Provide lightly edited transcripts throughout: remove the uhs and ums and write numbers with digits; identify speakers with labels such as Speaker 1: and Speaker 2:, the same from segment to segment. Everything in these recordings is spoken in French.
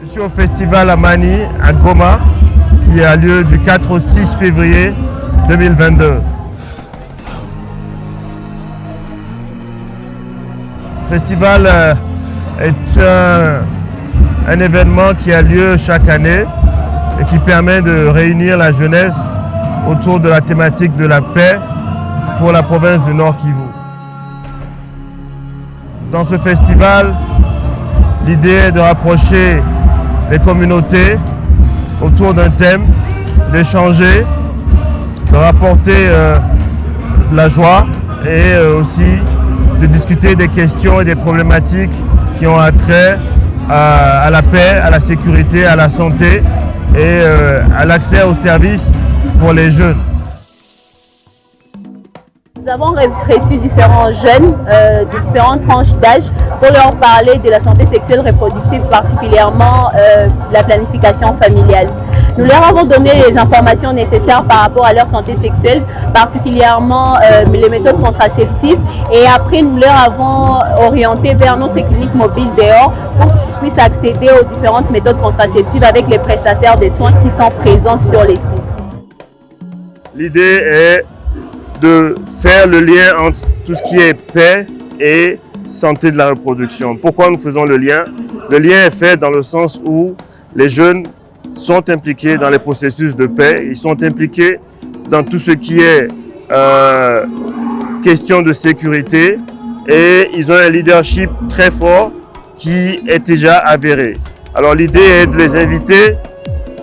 Speaker 1: Je suis au festival Amani à Goma qui a lieu du 4 au 6 février 2022. Le festival est un événement qui a lieu chaque année et qui permet de réunir la jeunesse autour de la thématique de la paix pour la province du Nord Kivu. Dans ce festival, l'idée est de rapprocher les communautés autour d'un thème, d'échanger, de rapporter de la joie et aussi de discuter des questions et des problématiques qui ont attrait à la paix, à la sécurité, à la santé et à l'accès aux services pour les jeunes.
Speaker 2: Nous avons reçu différents jeunes de différentes tranches d'âge pour leur parler de la santé sexuelle reproductive, particulièrement la planification familiale. Nous leur avons donné les informations nécessaires par rapport à leur santé sexuelle, particulièrement les méthodes contraceptives, et après nous leur avons orienté vers notre clinique mobile dehors pour qu'ils puissent accéder aux différentes méthodes contraceptives avec les prestataires de soins qui sont présents sur les sites.
Speaker 1: L'idée est de faire le lien entre tout ce qui est paix et santé de la reproduction. Pourquoi nous faisons le lien? Le lien est fait dans le sens où les jeunes sont impliqués dans les processus de paix, ils sont impliqués dans tout ce qui est question de sécurité et ils ont un leadership très fort qui est déjà avéré. Alors l'idée est de les inviter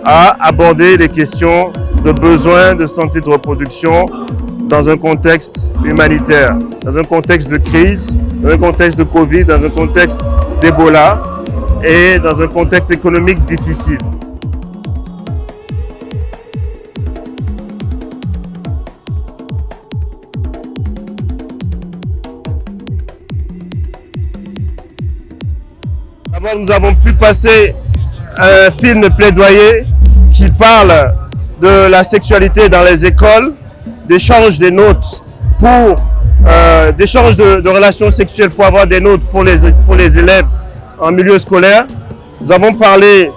Speaker 1: à aborder les questions de besoins de santé de reproduction dans un contexte humanitaire, dans un contexte de crise, dans un contexte de Covid, dans un contexte d'Ebola et dans un contexte économique difficile. D'abord, nous avons pu passer un film de plaidoyer qui parle de la sexualité dans les écoles, d'échange des notes d'échange de relations sexuelles pour avoir des notes pour les élèves en milieu scolaire. Nous avons parlé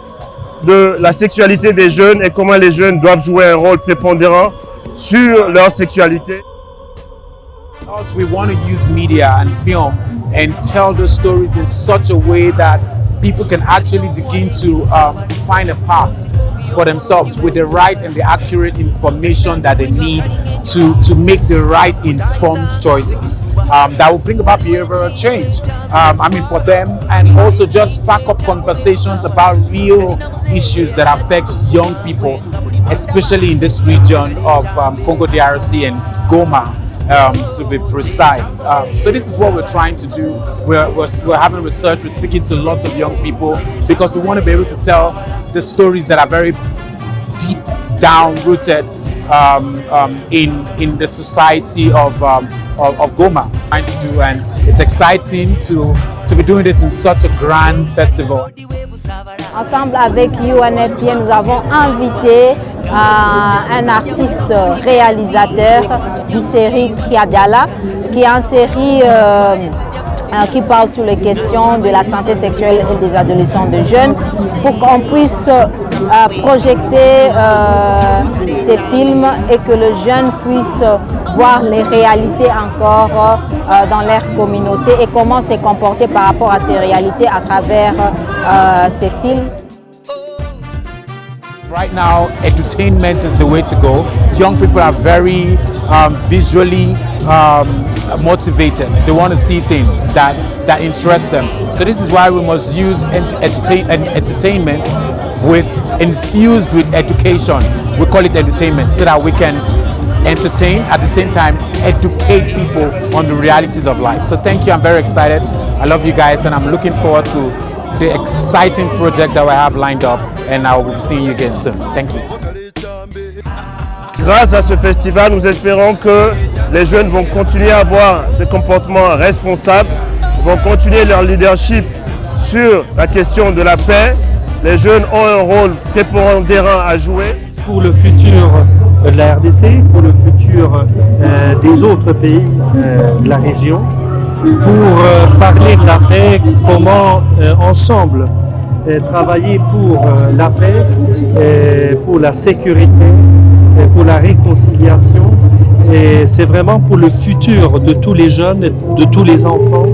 Speaker 1: de la sexualité des jeunes et comment les jeunes doivent jouer un rôle prépondérant sur leur sexualité.
Speaker 3: We want to use media and film and tell the stories in such a way that people can actually begin to find a path for themselves with the right and the accurate information that they need to make the right informed choices that will bring about behavioral change. For them, and also just spark up conversations about real issues that affect young people, especially in this region of Congo DRC and Goma, to be precise. So this is what we're trying to do. We're having research, we're speaking to lots of young people because we want to be able to tell the stories that are very deep down rooted in the society of Goma. Trying to do, and it's exciting to be doing this in such a grand festival.
Speaker 4: Ensemble avec UNFPA, nous avons invité un artiste réalisateur du série Kiadala, qui est une série qui parle sur les questions de la santé sexuelle et des adolescents et des jeunes, pour qu'on puisse projeter ces films et que les jeunes puissent voir les réalités encore dans leur communauté et comment se comporter par rapport à ces réalités à travers ces films.
Speaker 3: Right now, entertainment is the way to go. Young people are very visually motivated. They want to see things that interest them. So this is why we must use entertainment infused with education. We call it entertainment so that we can entertain, at the same time educate people on the realities of life. So thank you, I'm very excited. I love you guys and I'm looking forward to the exciting project that we have lined up, and I will be seeing you again soon. Thank you.
Speaker 1: Grâce à ce festival, nous espérons que les jeunes vont continuer à avoir des comportements responsables, vont continuer leur leadership sur la question de la paix. Les jeunes ont un rôle prépondérant à jouer.
Speaker 5: Pour le futur de la RDC, pour le futur des autres pays de la région, pour parler de la paix, comment ensemble travailler pour la paix, pour la sécurité, pour la réconciliation. Et c'est vraiment pour le futur de tous les jeunes, de tous les enfants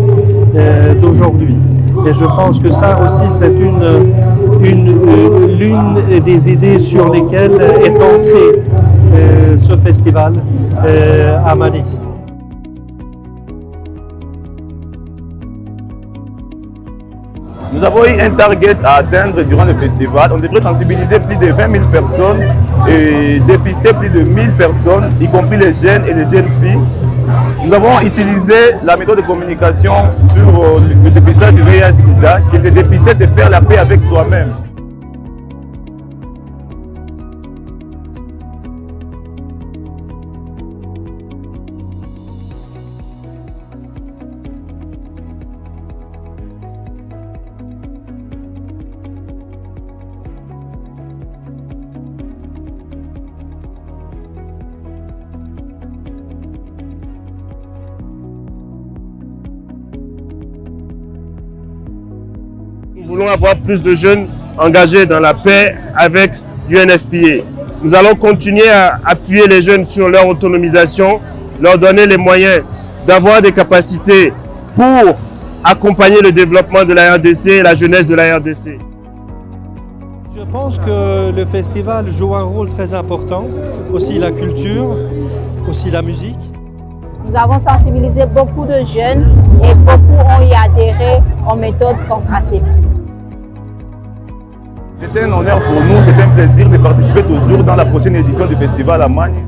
Speaker 5: d'aujourd'hui. Et je pense que ça aussi, c'est l'une des idées sur lesquelles est ancré ce festival à Mali.
Speaker 6: Nous avons eu un target à atteindre durant le festival. On devrait sensibiliser plus de 20 000 personnes et dépister plus de 1000 personnes, y compris les jeunes et les jeunes filles. Nous avons utilisé la méthode de communication sur le dépistage du VIH-Sida, qui se dépister, c'est faire la paix avec soi-même.
Speaker 1: Nous voulons avoir plus de jeunes engagés dans la paix avec UNFPA. Nous allons continuer à appuyer les jeunes sur leur autonomisation, leur donner les moyens d'avoir des capacités pour accompagner le développement de la RDC et la jeunesse de la RDC.
Speaker 5: Je pense que le festival joue un rôle très important, aussi la culture, aussi la musique.
Speaker 4: Nous avons sensibilisé beaucoup de jeunes et beaucoup ont y adhéré aux méthodes contraceptives.
Speaker 6: C'est un honneur pour nous, c'est un plaisir de participer toujours dans la prochaine édition du festival à Magne.